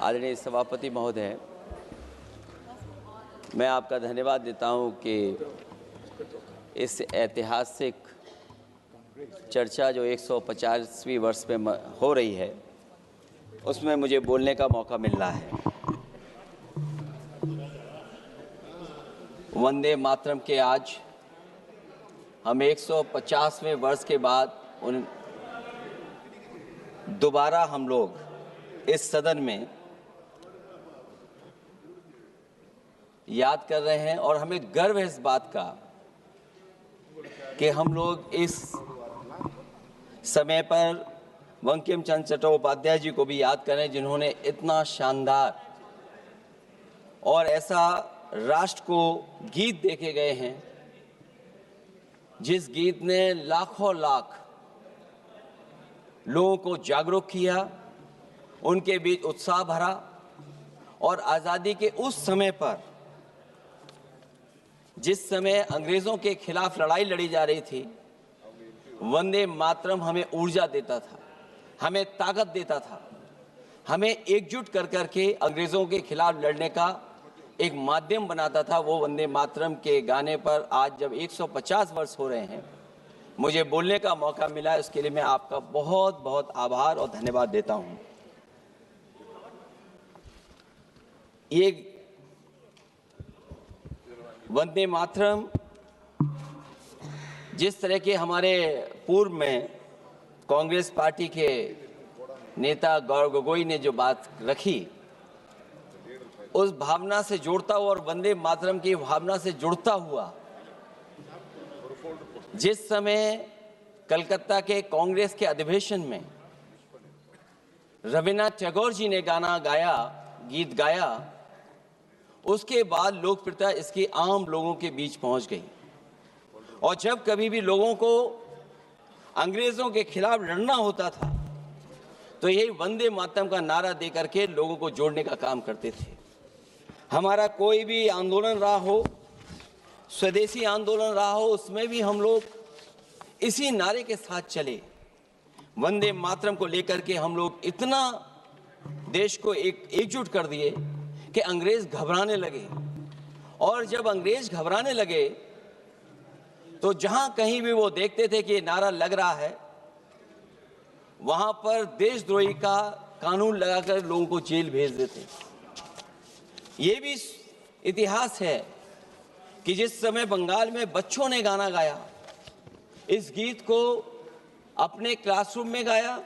आदरणीय सभापति महोदय, मैं आपका धन्यवाद देता हूं कि इस ऐतिहासिक चर्चा जो 150वीं वर्ष में हो रही है उसमें मुझे बोलने का मौका मिल रहा है। वंदे मातरम के आज हम 150वें वर्ष के बाद दोबारा हम लोग इस सदन में याद कर रहे हैं और हमें गर्व है इस बात का कि हम लोग इस समय पर बंकिम चंद्र चट्टोपाध्याय जी को भी याद करें, जिन्होंने इतना शानदार और ऐसा राष्ट्र को गीत देके गए हैं जिस गीत ने लाखों लाख लोगों को जागरूक किया, उनके बीच उत्साह भरा और आज़ादी के उस समय पर जिस समय अंग्रेज़ों के खिलाफ लड़ाई लड़ी जा रही थी, वंदे मातरम हमें ऊर्जा देता था, हमें ताकत देता था, हमें एकजुट कर करके अंग्रेज़ों के खिलाफ लड़ने का एक माध्यम बनाता था। वो वंदे मातरम के गाने पर आज जब 150 वर्ष हो रहे हैं, मुझे बोलने का मौका मिला, इसके लिए मैं आपका बहुत बहुत आभार और धन्यवाद देता हूँ। ये वंदे मातरम जिस तरह के हमारे पूर्व में कांग्रेस पार्टी के नेता गौरव गोगोई ने जो बात रखी, उस भावना से जोड़ता हुआ और वंदे मातरम की भावना से जुड़ता हुआ जिस समय कलकत्ता के कांग्रेस के अधिवेशन में रविन्द्रनाथ टैगोर जी ने गाना गाया, गीत गाया, उसके बाद लोकप्रियता इसकी आम लोगों के बीच पहुंच गई। और जब कभी भी लोगों को अंग्रेजों के खिलाफ लड़ना होता था तो यही वंदे मातरम का नारा दे करके लोगों को जोड़ने का काम करते थे। हमारा कोई भी आंदोलन रहा हो, स्वदेशी आंदोलन रहा हो, उसमें भी हम लोग इसी नारे के साथ चले। वंदे मातरम को लेकर के हम लोग इतना देश को एकजुट कर दिए कि अंग्रेज घबराने लगे। और जब अंग्रेज घबराने लगे तो जहां कहीं भी वो देखते थे कि ये नारा लग रहा है, वहां पर देशद्रोही का कानून लगाकर लोगों को जेल भेज देते। ये भी इतिहास है कि जिस समय बंगाल में बच्चों ने गाना गाया, इस गीत को अपने क्लासरूम में गाया,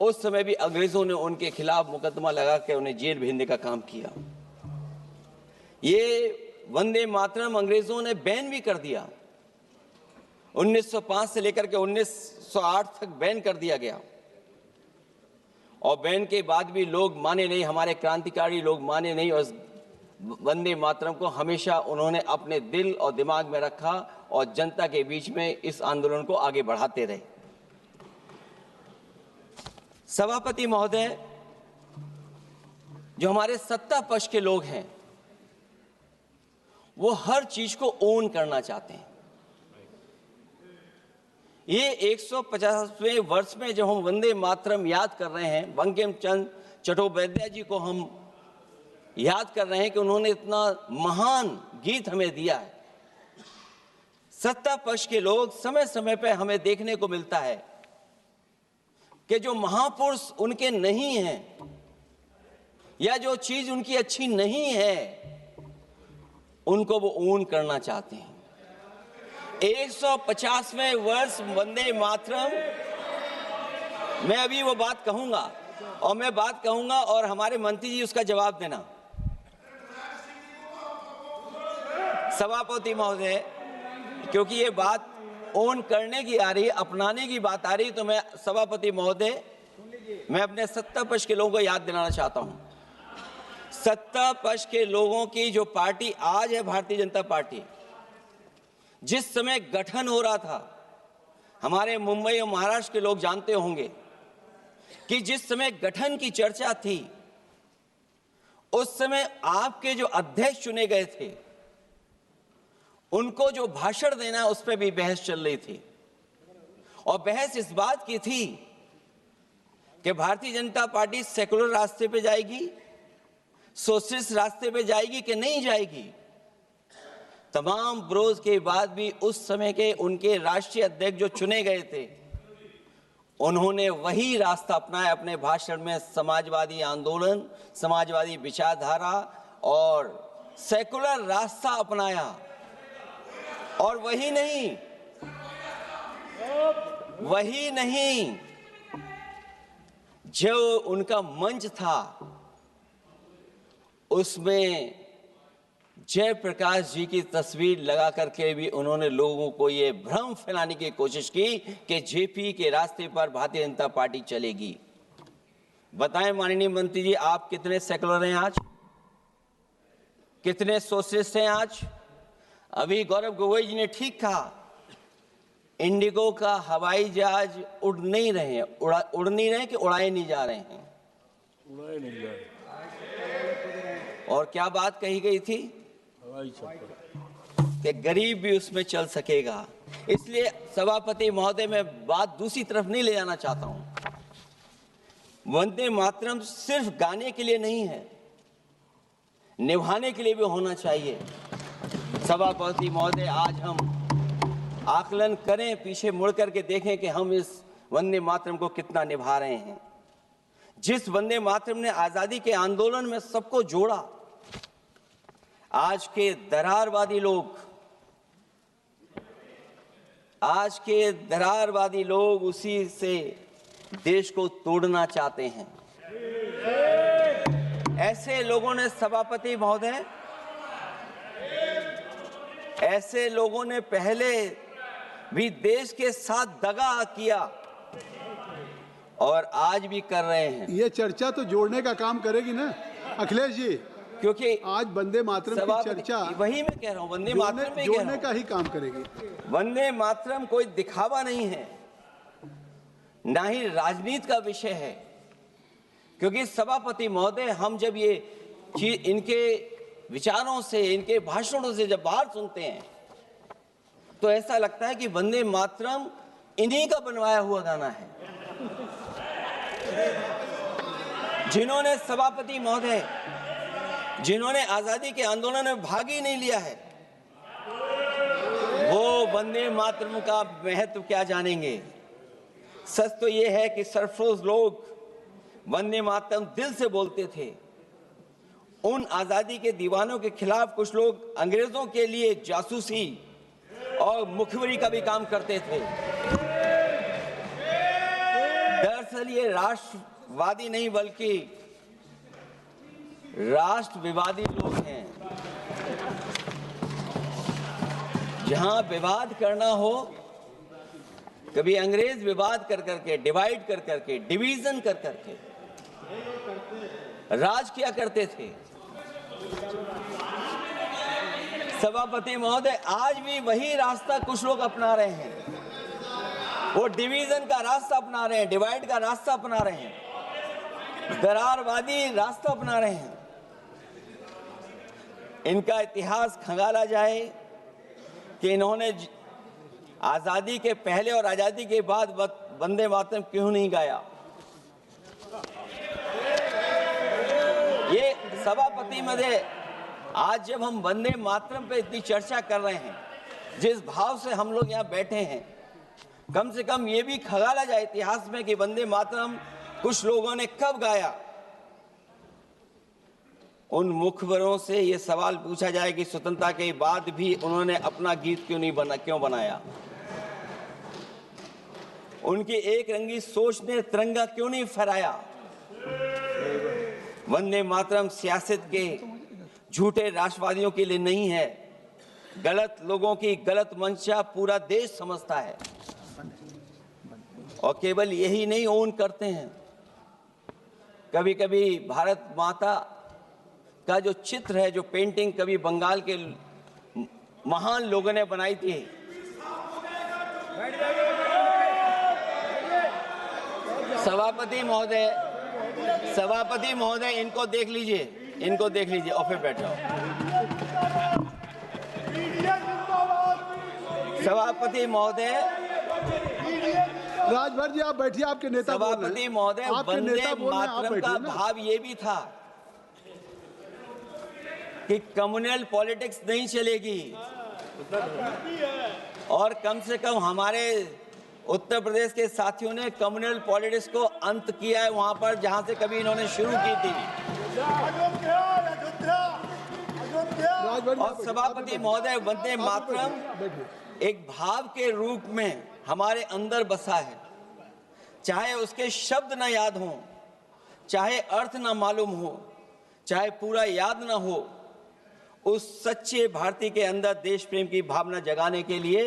उस समय भी अंग्रेजों ने उनके खिलाफ मुकदमा लगा के उन्हें जेल भेजने का काम किया। ये वंदे मातरम अंग्रेजों ने बैन भी कर दिया। 1905 से लेकर के 1908 तक बैन कर दिया गया और बैन के बाद भी लोग माने नहीं, हमारे क्रांतिकारी लोग माने नहीं और वंदे मातरम को हमेशा उन्होंने अपने दिल और दिमाग में रखा और जनता के बीच में इस आंदोलन को आगे बढ़ाते रहे। सभापति महोदय, जो हमारे सत्ता पक्ष के लोग हैं वो हर चीज को ओन करना चाहते हैं। ये 150वें वर्ष में जब हम वंदे मातरम याद कर रहे हैं, बंकिम चंद्र चट्टोपाध्याय जी को हम याद कर रहे हैं कि उन्होंने इतना महान गीत हमें दिया है। सत्ता पक्ष के लोग समय समय पर हमें देखने को मिलता है कि जो महापुरुष उनके नहीं हैं या जो चीज उनकी अच्छी नहीं है, उनको वो ओन करना चाहते हैं। 150वें वर्ष वंदे मातरम, मैं अभी वो बात कहूंगा और मैं बात कहूंगा और हमारे मंत्री जी उसका जवाब देना। सभापति महोदय, क्योंकि ये बात ओन करने की आ रही है, अपनाने की बात आ रही है, तो मैं सभापति महोदय, मैं अपने सत्ता पक्ष के लोगों को याद दिलाना चाहता हूं। सत्ता पक्ष के लोगों की जो पार्टी आज है, भारतीय जनता पार्टी, जिस समय गठन हो रहा था, हमारे मुंबई और महाराष्ट्र के लोग जानते होंगे कि जिस समय गठन की चर्चा थी, उस समय आपके जो अध्यक्ष चुने गए थे, उनको जो भाषण देना है उस पर भी बहस चल रही थी। और बहस इस बात की थी कि भारतीय जनता पार्टी सेकुलर रास्ते पे जाएगी, सोशलिस्ट रास्ते पे जाएगी कि नहीं जाएगी। तमाम विरोध के बाद भी उस समय के उनके राष्ट्रीय अध्यक्ष जो चुने गए थे, उन्होंने वही रास्ता अपनाया। अपने भाषण में समाजवादी आंदोलन, समाजवादी विचारधारा और सेकुलर रास्ता अपनाया। और वही नहीं, जो उनका मंच था उसमें जयप्रकाश जी की तस्वीर लगा करके भी उन्होंने लोगों को ये भ्रम फैलाने की कोशिश की कि जेपी के रास्ते पर भारतीय जनता पार्टी चलेगी। बताएं माननीय मंत्री जी, आप कितने सेकुलर हैं आज, कितने सोशलिस्ट हैं आज? अभी गौरव गोगोई जी ने ठीक कहा, इंडिगो का हवाई जहाज उड़ नहीं रहे हैं, उड़ नहीं रहे कि उड़ाए नहीं जा रहे हैं? उड़ाए नहीं जा रहे। और क्या बात कही गई थी कि गरीब भी उसमें चल सकेगा। इसलिए सभापति महोदय, मैं बात दूसरी तरफ नहीं ले जाना चाहता हूं। वंदे मातरम सिर्फ गाने के लिए नहीं है, निभाने के लिए भी होना चाहिए। सभापति महोदय, आज हम आकलन करें, पीछे मुड़ करके देखें कि हम इस वंदे मातरम को कितना निभा रहे हैं। जिस वंदे मातरम ने आजादी के आंदोलन में सबको जोड़ा, आज के दरारवादी लोग उसी से देश को तोड़ना चाहते हैं। ऐसे लोगों ने, सभापति महोदय, ऐसे लोगों ने पहले भी देश के साथ दगा किया और आज भी कर रहे हैं। ये चर्चा तो जोड़ने का काम करेगी ना अखिलेश जी, क्योंकि आज वंदे मातरम की चर्चा, वही मैं कह रहा हूं, वंदे मातरम में जोड़ने का ही काम करेगी। वंदे मातरम कोई दिखावा नहीं है, ना ही राजनीति का विषय है। क्योंकि सभापति महोदय, हम जब ये चीज इनके विचारों से, इनके भाषणों से जब बाहर सुनते हैं तो ऐसा लगता है कि वंदे मातरम इन्हीं का बनवाया हुआ गाना है। जिन्होंने, सभापति महोदय, जिन्होंने आजादी के आंदोलन में भाग ही नहीं लिया है, वो वंदे मातरम का महत्व क्या जानेंगे। सच तो ये है कि सरफरोश लोग वंदे मातरम दिल से बोलते थे। उन आजादी के दीवानों के खिलाफ कुछ लोग अंग्रेजों के लिए जासूसी और मुखबिरी का भी काम करते थे। दरअसल ये राष्ट्रवादी नहीं बल्कि राष्ट्र विवादी लोग हैं। जहां विवाद करना हो, कभी अंग्रेज विवाद कर करके, डिवाइड कर करके, डिवीजन कर करके राज किया करते थे। सभापति महोदय, आज भी वही रास्ता कुछ लोग अपना रहे हैं। वो डिवीजन का रास्ता अपना रहे हैं, डिवाइड का रास्ता अपना रहे हैं, दरारवादी रास्ता अपना रहे हैं। इनका इतिहास खंगाला जाए कि इन्होंने आजादी के पहले और आजादी के बाद वंदे मातरम क्यों नहीं गाया। ये सभापति महोदय, आज जब हम वंदे मातरम पे इतनी चर्चा कर रहे हैं, जिस भाव से हम लोग यहाँ बैठे हैं, कम से कम ये भी खंगाला जाए इतिहास में कि वंदे मातरम कुछ लोगों ने कब गाया। उन मुखबरों से ये सवाल पूछा जाए कि स्वतंत्रता के बाद भी उन्होंने अपना गीत क्यों बनाया। उनकी एक रंगी सोच ने तिरंगा क्यों नहीं फहराया। वंदे मातरम सियासत के झूठे राष्ट्रवादियों के लिए नहीं है, गलत लोगों की गलत मंशा पूरा देश समझता है और केवल यही नहीं ओन करते हैं। कभी कभी भारत माता का जो चित्र है, जो पेंटिंग कभी बंगाल के महान लोगों ने बनाई थी, सभापति महोदय इनको देख लीजिए और फिर बैठ जाओ। सभापति महोदय, राजभर जी आप बैठिए, आपके नेता बोल रहे हैं। सभापति महोदय, आपके वंदे नेता बोल रहे हैं, आप मातरम का बैठिए ना। भाव ये भी था कि कम्युनल पॉलिटिक्स नहीं चलेगी और कम से कम हमारे उत्तर प्रदेश के साथियों ने कम्युनल पॉलिटिक्स को अंत किया है वहां पर जहां से कभी इन्होंने शुरू की थी। राजभर जी और आप बैठिए, सभापति महोदय, वंदे मातरम बैठिए। एक भाव के रूप में हमारे अंदर बसा है। चाहे उसके शब्द न याद हों, चाहे अर्थ न मालूम हो, चाहे पूरा याद न हो, उस सच्चे भारतीय के अंदर देश प्रेम की भावना जगाने के लिए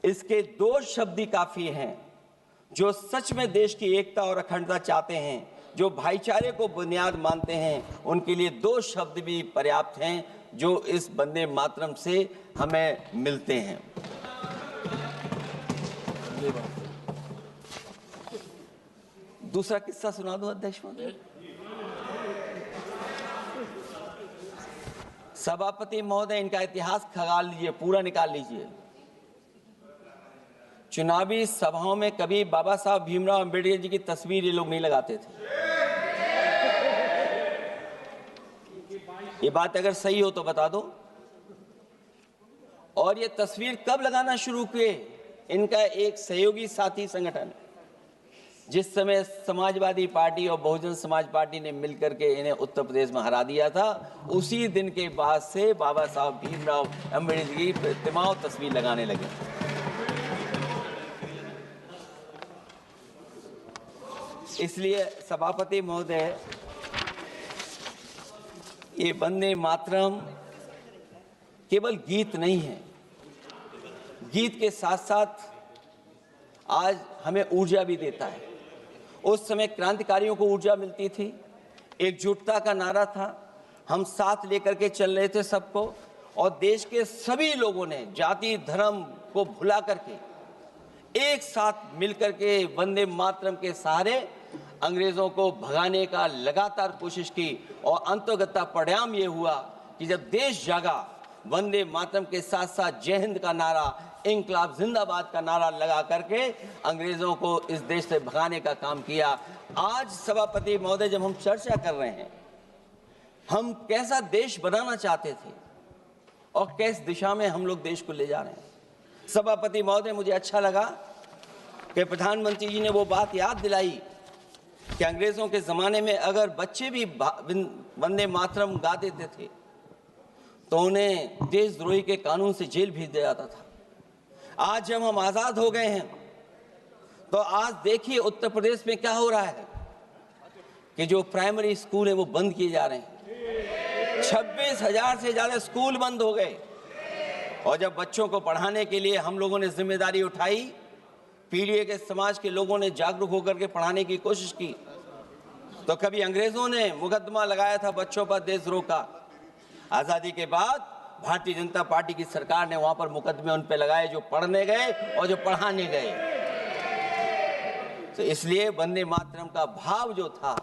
इसके दो शब्द ही काफी हैं। जो सच में देश की एकता और अखंडता चाहते हैं, जो भाईचारे को बुनियाद मानते हैं, उनके लिए दो शब्द भी पर्याप्त हैं जो इस वंदे मातरम से हमें मिलते हैं। दूसरा किस्सा सुना दूं अध्यक्ष महोदय? सभापति महोदय, इनका इतिहास खंगाल लीजिए, पूरा निकाल लीजिए। चुनावी सभाओं में कभी बाबा साहब भीमराव अंबेडकर जी की तस्वीर ये लोग नहीं लगाते थे। ये बात अगर सही हो तो बता दो। और ये तस्वीर कब लगाना शुरू किए? इनका एक सहयोगी साथी संगठन, जिस समय समाजवादी पार्टी और बहुजन समाज पार्टी ने मिलकर के इन्हें उत्तर प्रदेश में हरा दिया था, उसी दिन के बाद से बाबा साहब भीमराव अंबेडकर की प्रतिमा और तस्वीर लगाने लगे। इसलिए सभापति महोदय, ये वंदे मातरम केवल गीत नहीं है। गीत के साथ साथ आज हमें ऊर्जा भी देता है। उस समय क्रांतिकारियों को ऊर्जा मिलती थी, एकजुटता का नारा था, हम साथ लेकर के चल रहे थे सबको, और देश के सभी लोगों ने जाति धर्म को भुला करके एक साथ मिलकर के वंदे मातरम के सहारे अंग्रेजों को भगाने का लगातार कोशिश की। और अंततः परिणाम ये हुआ कि जब देश जागा, वंदे मातरम के साथ साथ जय हिंद का नारा, इंकलाब जिंदाबाद का नारा लगा करके अंग्रेजों को इस देश से भगाने का काम किया। आज सभापति महोदय, जब हम चर्चा कर रहे हैं, हम कैसा देश बनाना चाहते थे और किस दिशा में हम लोग देश को ले जा रहे हैं। सभापति महोदय, मुझे अच्छा लगा कि प्रधानमंत्री जी ने वो बात याद दिलाई कि अंग्रेजों के जमाने में अगर बच्चे भी वंदे मातरम गा देते थे तो उन्हें देशद्रोही के कानून से जेल भेज दिया जाता था। आज जब हम आजाद हो गए हैं तो आज देखिए उत्तर प्रदेश में क्या हो रहा है कि जो प्राइमरी स्कूल है वो बंद किए जा रहे हैं। 26,000 से ज्यादा स्कूल बंद हो गए। और जब बच्चों को पढ़ाने के लिए हम लोगों ने जिम्मेदारी उठाई, पीढ़ी के समाज के लोगों ने जागरूक होकर के पढ़ाने की कोशिश की, तो कभी अंग्रेजों ने मुकदमा लगाया था बच्चों पर देशद्रोह का। आजादी के बाद भारतीय जनता पार्टी की सरकार ने वहां पर मुकदमे उन पे लगाए जो पढ़ने गए और जो पढ़ाने गए। तो इसलिए वंदे मातरम का भाव जो था,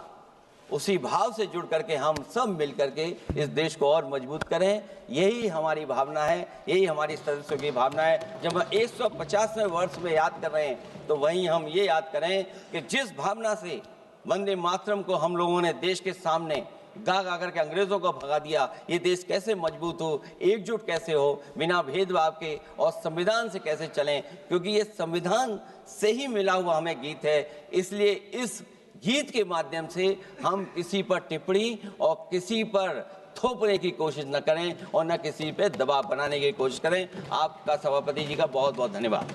उसी भाव से जुड़ करके हम सब मिल करके इस देश को और मजबूत करें। यही हमारी भावना है, यही हमारी सदस्यों की भावना है। जब हम 150वें वर्ष में याद कर रहे हैं तो वहीं हम ये याद करें कि जिस भावना से वंदे मातरम को हम लोगों ने देश के सामने गा गा करके अंग्रेजों को भगा दिया, ये देश कैसे मजबूत हो, एकजुट कैसे हो, बिना भेदभाव के, और संविधान से कैसे चलें, क्योंकि ये संविधान से ही मिला हुआ हमें गीत है। इसलिए इस गीत के माध्यम से हम किसी पर टिप्पणी और किसी पर थोपने की कोशिश न करें और न किसी पे दबाव बनाने की कोशिश करें। आपका सभापति जी का बहुत बहुत धन्यवाद।